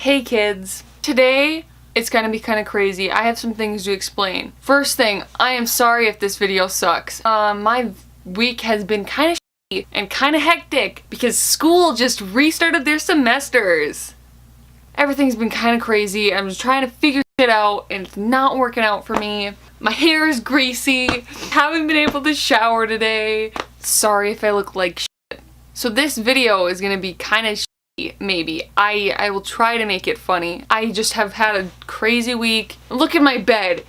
Hey kids! Today, it's gonna be kind of crazy. I have some things to explain. First thing, I am sorry if this video sucks. My week has been kind of shitty and kind of hectic because school just restarted their semesters. Everything's been kind of crazy. I'm just trying to figure shit out and it's not working out for me. My hair is greasy. Haven't been able to shower today. Sorry if I look like shit. So this video is gonna be kind of maybe. I will try to make it funny. I just have had a crazy week. Look at my bed.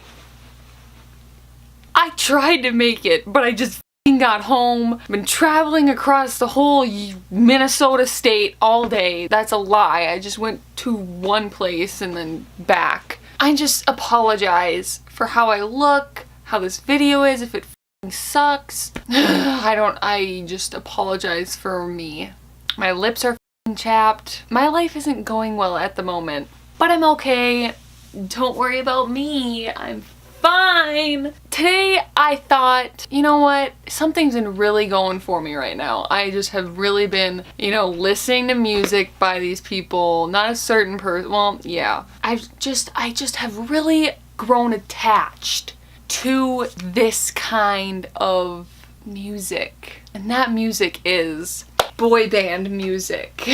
I tried to make it, but I just got home. I've been traveling across the whole Minnesota state all day. That's a lie. I just went to one place and then back. I just apologize for how I look, how this video is, if it sucks. I just apologize for me. My lips are chapped. My life isn't going well at the moment, but I'm okay. Don't worry about me. I'm fine. Today I thought, you know what? Something's been really going for me right now. I just have really been, listening to music by these people. Not a certain person. Well, yeah. I just have really grown attached to this kind of music. And that music is boy band music.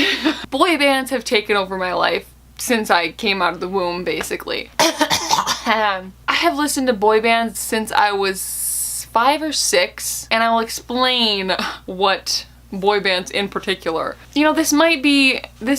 Boy bands have taken over my life since I came out of the womb, basically. I have listened to boy bands since I was 5 or 6, and I will explain what boy bands in particular. This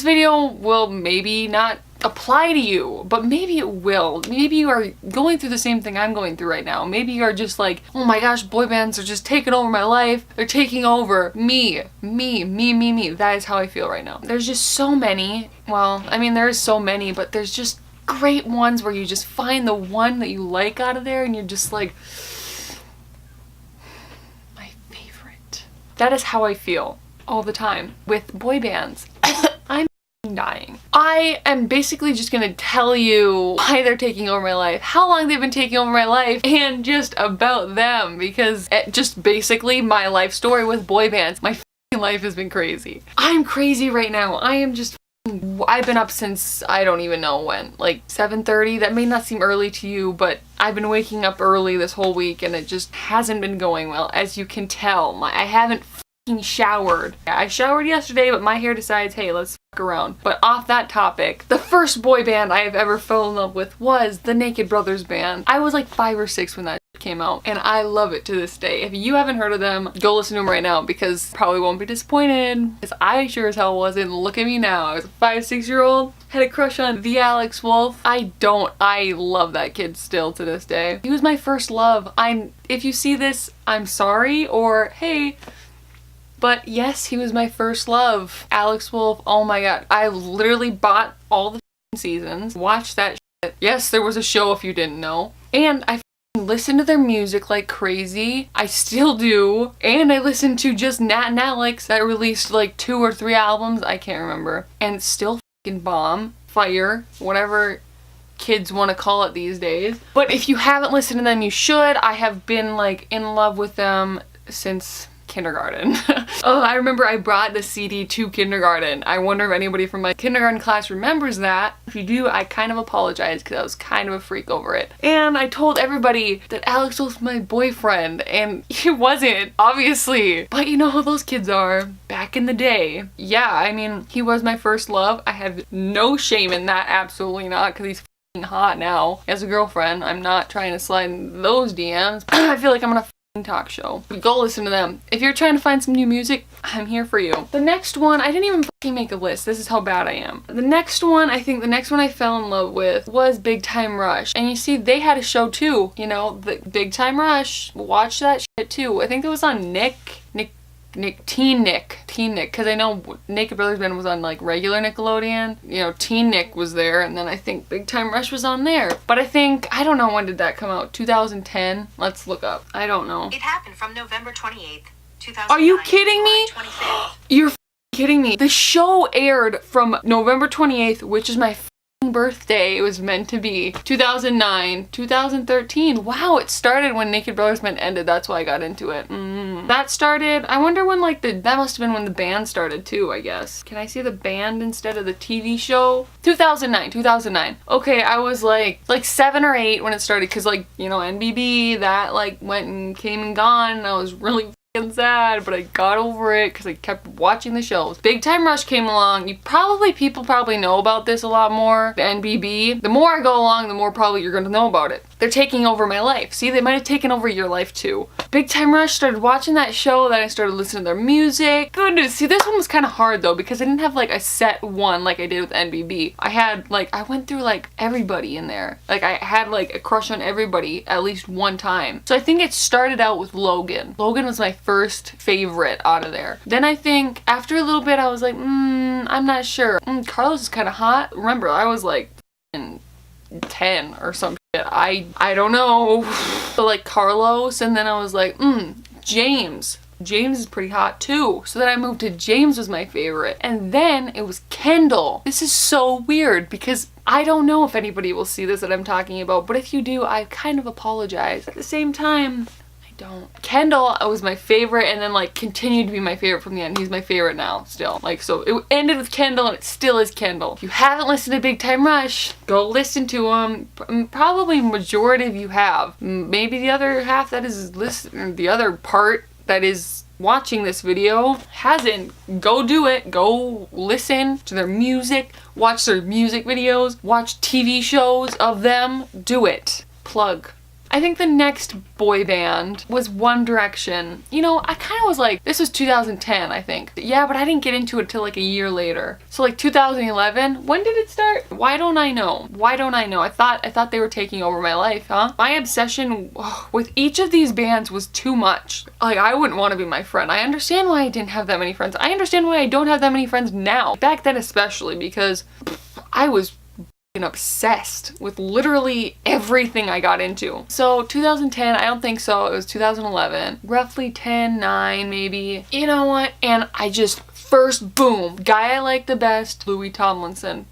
video will maybe not apply to you, but maybe it will. Maybe you are going through the same thing I'm going through right now. Maybe you are just like, oh my gosh, boy bands are just taking over my life. They're taking over me. That is how I feel right now. There's just so many. Well, I mean, there's so many, but there's just great ones where you just find the one that you like out of there and you're just like, my favorite. That is how I feel all the time with boy bands. I'm dying. I am basically just gonna tell you why they're taking over my life, how long they've been taking over my life, and just about them, because just basically my life story with boy bands. My life has been crazy. I'm crazy right now. I've been up since I don't even know when, like 7:30. That may not seem early to you, but I've been waking up early this whole week and it just hasn't been going well. As you can tell, I haven't showered. I showered yesterday, but my hair decides, hey, let's fuck around. But off that topic, the first boy band I have ever fell in love with was the Naked Brothers Band. I was like 5 or 6 when that came out, and I love it to this day. If you haven't heard of them, go listen to them right now because you probably won't be disappointed. Because I sure as hell wasn't. Look at me now. I was a 5, 6-year-old, had a crush on the Alex Wolf. I love that kid still to this day. He was my first love. If you see this, I'm sorry, or hey, but yes, he was my first love. Alex Wolf, oh my god. I literally bought all the seasons, watched that shit. Yes, there was a show if you didn't know. And I listened to their music like crazy. I still do. And I listened to just Nat and Alex that released like 2 or 3 albums, I can't remember. And still fucking bomb, fire, whatever kids want to call it these days. But if you haven't listened to them, you should. I have been like in love with them since kindergarten. Oh, I remember I brought the CD to kindergarten. I wonder if anybody from my kindergarten class remembers that. If you do, I kind of apologize because I was kind of a freak over it. And I told everybody that Alex was my boyfriend, and he wasn't, obviously. But you know how those kids are back in the day. Yeah, I mean, he was my first love. I have no shame in that, absolutely not, because he's f***ing hot now. As a girlfriend, I'm not trying to slide in those DMs. I feel like I'm gonna talk show. Go listen to them. If you're trying to find some new music, I'm here for you. The next one, I didn't even fucking make a list. This is how bad I am. The next one I fell in love with was Big Time Rush. And you see, they had a show too. The Big Time Rush. Watch that shit too. I think it was on Teen Nick, because I know Naked Brothers Band was on like regular Nickelodeon. Teen Nick was there, and then I think Big Time Rush was on there. But I don't know, when did that come out? 2010? Let's look up. I don't know. It happened from November 28th, 2009. Are you kidding me? You're kidding me. The show aired from November 28th, which is my birthday. It was meant to be 2009, 2013. Wow, it started when Naked Brothers Band ended. That's why I got into it. That started, I wonder when like that must have been when the band started too, I guess. Can I see the band instead of the TV show? 2009. Okay, I was like 7 or 8 when it started, cause like, you know, NBB, that like went and came and gone, and I was really sad, but I got over it because I kept watching the shows. Big Time Rush came along. People probably know about this a lot more. The NBB. The more I go along, the more probably you're gonna know about it. They're taking over my life. See, they might have taken over your life too. Big Time Rush, started watching that show, then I started listening to their music. Goodness, see, this one was kind of hard though because I didn't have like a set one like I did with NBB. I went through like everybody in there. Like I had like a crush on everybody at least one time. So I think it started out with Logan. Logan was my first favorite out of there. Then I think after a little bit I was like, I'm not sure. Carlos is kind of hot. Remember, I was like 10 or some shit. I don't know. But like Carlos, and then I was like, James. James is pretty hot too. So then I moved to James was my favorite. And then it was Kendall. This is so weird because I don't know if anybody will see this that I'm talking about, but if you do, I kind of apologize. At the same time, don't. Kendall was my favorite and then like continued to be my favorite from the end. He's my favorite now still. Like, so it ended with Kendall and it still is Kendall. If you haven't listened to Big Time Rush, go listen to him. Probably majority of you have. Maybe the other half that is the other part that is watching this video hasn't. Go do it. Go listen to their music. Watch their music videos. Watch TV shows of them. Do it. Plug. I think the next boy band was One Direction. You know, I kind of was like, this was 2010, I think. Yeah, but I didn't get into it till like a year later. So like 2011, when did it start? Why don't I know? Why don't I know? I thought they were taking over my life, huh? My obsession with each of these bands was too much. Like, I wouldn't want to be my friend. I understand why I didn't have that many friends. I understand why I don't have that many friends now. Back then especially, because I was obsessed with literally everything I got into. So 2010, I don't think so. It was 2011. Roughly 10, 9 maybe. You know what? And I just first boom, guy I like the best, Louis Tomlinson.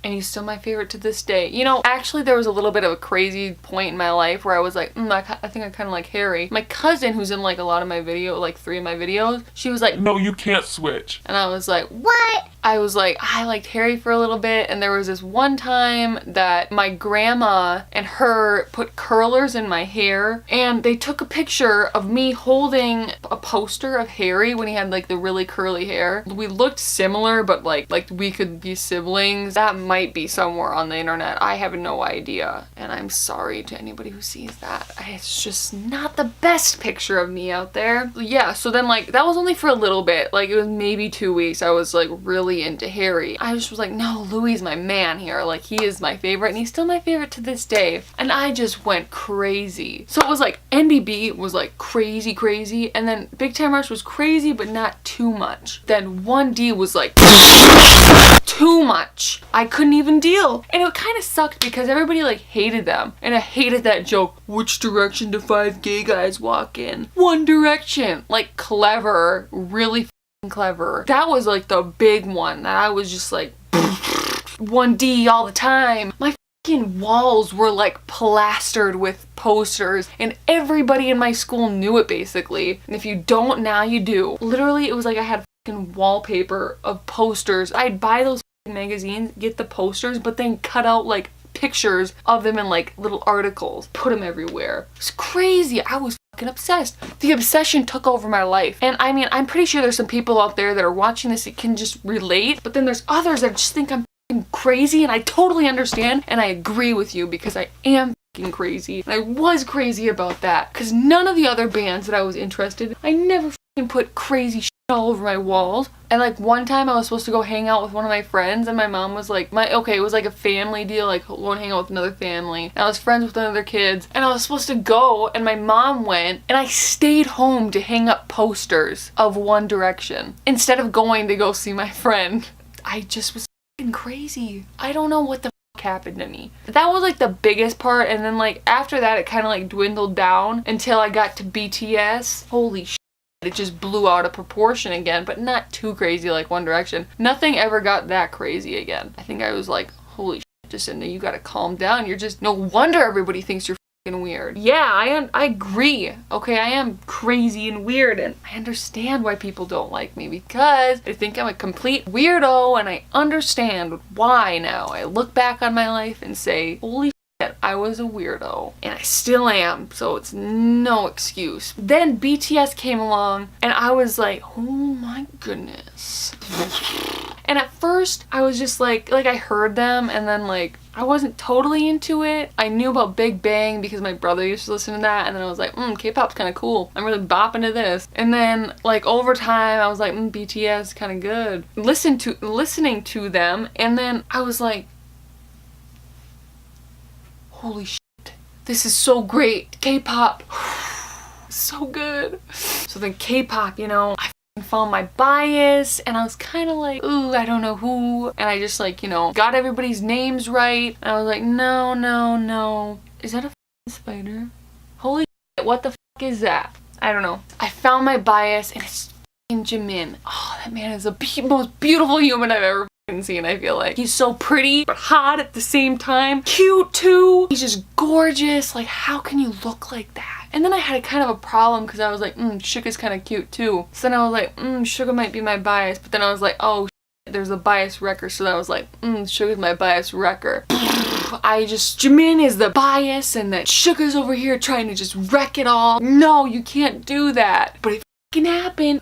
And he's still my favorite to this day. You know, actually there was a little bit of a crazy point in my life where I was like, I think I kind of like Harry. My cousin, who's in like a lot of my video, like 3 of my videos, she was like, no, you can't switch. And I was like, what? I was like, I liked Harry for a little bit, and there was this one time that my grandma and her put curlers in my hair, and they took a picture of me holding a poster of Harry when he had like the really curly hair. We looked similar, but like we could be siblings. That might be somewhere on the internet. I have no idea, and I'm sorry to anybody who sees that. It's just not the best picture of me out there. Yeah, so then like that was only for a little bit. Like it was maybe 2 weeks. I was like really into Harry. I just was like, no, Louis is my man here. Like, he is my favorite, and he's still my favorite to this day. And I just went crazy. So it was like NBB was like crazy, and then Big Time Rush was crazy, but not too much. Then 1D was like too much. I couldn't even deal. And it kind of sucked because everybody like hated them. And I hated that joke. Which direction do 5 gay guys walk in? One Direction. Like, clever. Really clever. That was like the big one that I was just like 1D all the time. My fucking walls were like plastered with posters, and everybody in my school knew it basically. And if you don't, now you do. Literally, it was like I had fucking wallpaper of posters. I'd buy those magazines, get the posters, but then cut out like pictures of them in like little articles, put them everywhere. It was crazy. I was fucking obsessed. The obsession took over my life. And I mean, I'm pretty sure there's some people out there that are watching this that can just relate, but then there's others that just think I'm fucking crazy, and I totally understand, and I agree with you because I am fucking crazy. And I was crazy about that because none of the other bands that I was interested in, I never fucking put crazy shit all over my walls. And like one time I was supposed to go hang out with one of my friends, and my mom was like, it was like a family deal, like go and hang out with another family. And I was friends with other kids, and I was supposed to go, and my mom went, and I stayed home to hang up posters of One Direction instead of going to go see my friend. I just was fucking crazy. I don't know what the fuck happened to me. That was like the biggest part, and then like after that it kind of like dwindled down until I got to BTS. Holy shit. It just blew out of proportion again, but not too crazy like One Direction. Nothing ever got that crazy again. I think I was like, holy shit, Jacinda, you gotta calm down. You're just, no wonder everybody thinks you're weird. Yeah, I agree. Okay, I am crazy and weird, and I understand why people don't like me because they think I'm a complete weirdo, and I understand why now. I look back on my life and say, holy shit, I was a weirdo, and I still am, so it's no excuse. Then BTS came along, and I was like, oh my goodness. And at first, I was just like I heard them, and then like, I wasn't totally into it. I knew about Big Bang because my brother used to listen to that, and then I was like, K-pop's kind of cool. I'm really bopping to this. And then like over time, I was like, BTS kind of good. Listening to them, and then I was like, holy shit, this is so great. K-pop, so good. So then K-pop, I found my bias, and I was kind of like, ooh, I don't know who, and I just like, got everybody's names right, and I was like, no, is that a spider? Holy shit, what the is that? I don't know. I found my bias, and it's Jimin. Oh, that man is the most beautiful human I've ever seen. I feel like he's so pretty but hot at the same time, cute too. He's just gorgeous. Like, how can you look like that? And then I had kind of a problem because I was like, Suga's kind of cute too. So then I was like, Suga might be my bias. But then I was like, oh shit, there's a bias wrecker. So then I was like, Suga's my bias wrecker. Jimin is the bias, and that Suga's over here trying to just wreck it all. No, you can't do that. But it can happen.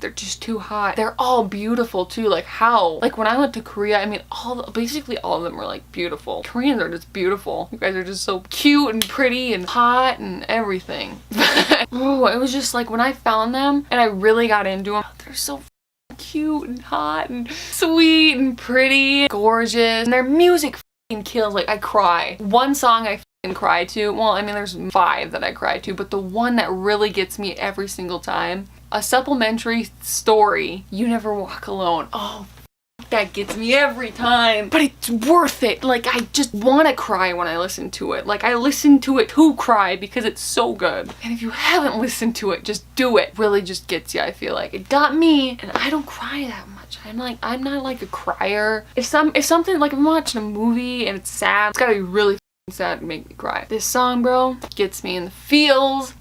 They're just too hot. They're all beautiful too. Like, how? Like, when I went to Korea, I mean, basically all of them were like beautiful. Koreans are just beautiful. You guys are just so cute and pretty and hot and everything. Ooh, it was just like when I found them and I really got into them, they're so cute and hot and sweet and pretty, gorgeous, and their music kills. Like, I cry. One song I cry to, well, I mean, there's 5 that I cry to, but the one that really gets me every single time, A Supplementary Story, You Never Walk Alone. Oh, that gets me every time, but it's worth it. Like, I just want to cry when I listen to it. Like, I listen to it to cry because it's so good. And if you haven't listened to it, just do it. Really just gets you, I feel like. It got me, and I don't cry that much. I'm not like a crier. If something, like, I'm watching a movie and it's sad, it's gotta be really sad to make me cry. This song, bro, gets me in the feels.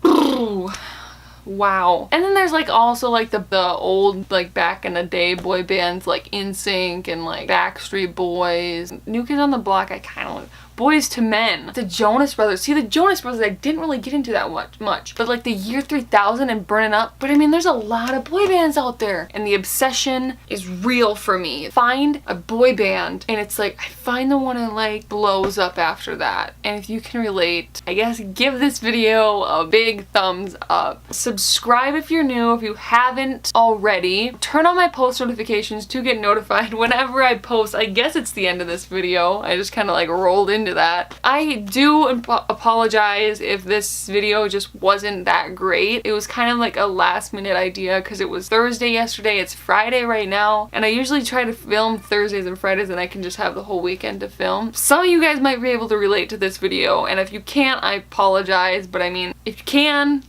Wow. And then there's like also like the old, like, back in the day boy bands like NSYNC and like Backstreet Boys. New Kids on the Block, I kind of like. Boys to Men, the Jonas Brothers. See, the Jonas Brothers I didn't really get into that much, but like the Year 3000 and Burning Up. But I mean, there's a lot of boy bands out there, and the obsession is real for me. Find a boy band, and it's like I find the one I like, blows up after that. And if you can relate, I guess give this video a big thumbs up. Subscribe if you're new, if you haven't already. Turn on my post notifications to get notified whenever I post. I guess it's the end of this video. I just kind of like rolled into that. I do apologize if this video just wasn't that great. It was kind of like a last minute idea because it was Thursday yesterday, it's Friday right now, and I usually try to film Thursdays and Fridays and I can just have the whole weekend to film. Some of you guys might be able to relate to this video, and if you can't, I apologize, but I mean, if you can,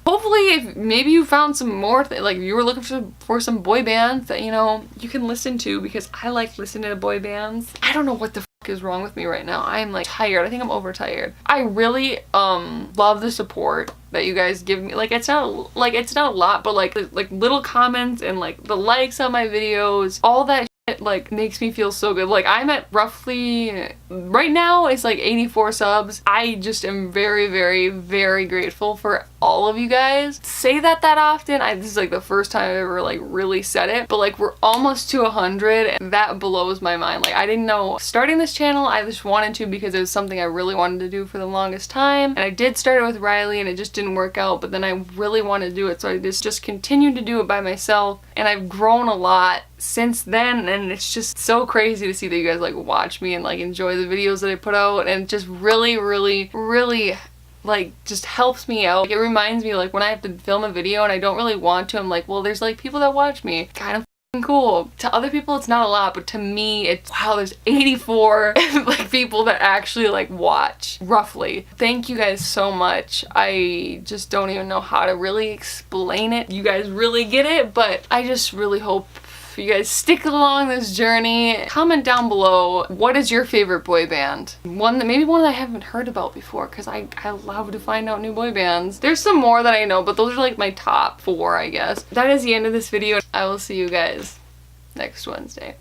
hopefully, if maybe you found some more, like you were looking for some boy bands that, you can listen to, because I like listening to boy bands. I don't know what the is wrong with me right now. I'm like tired. I think I'm overtired. I really love the support that you guys give me. Like, it's not a lot, but like little comments and like the likes on my videos, all that shit like makes me feel so good. Like, I'm at roughly right now it's like 84 subs. I just am very, very, very grateful for all of you guys. Say that often. This is like the first time I've ever like really said it, but like we're almost to 100, and that blows my mind. Like, I didn't know starting this channel, I just wanted to because it was something I really wanted to do for the longest time, and I did start it with Riley and it just didn't work out, but then I really wanted to do it, so I just continued to do it by myself, and I've grown a lot since then, and it's just so crazy to see that you guys like watch me and like enjoy the videos that I put out, and it just really, really, really like just helps me out. Like, it reminds me, like, when I have to film a video and I don't really want to, I'm like, well, there's like people that watch me. Kind of cool. To other people it's not a lot, but to me it's, wow, there's 84 like people that actually like watch, roughly. Thank you guys so much. I just don't even know how to really explain it. You guys really get it, but I just really hope if you guys stick along this journey, comment down below, what is your favorite boy band? Maybe one that I haven't heard about before, because I love to find out new boy bands. There's some more that I know, but those are like my top 4, I guess. That is the end of this video. I will see you guys next Wednesday.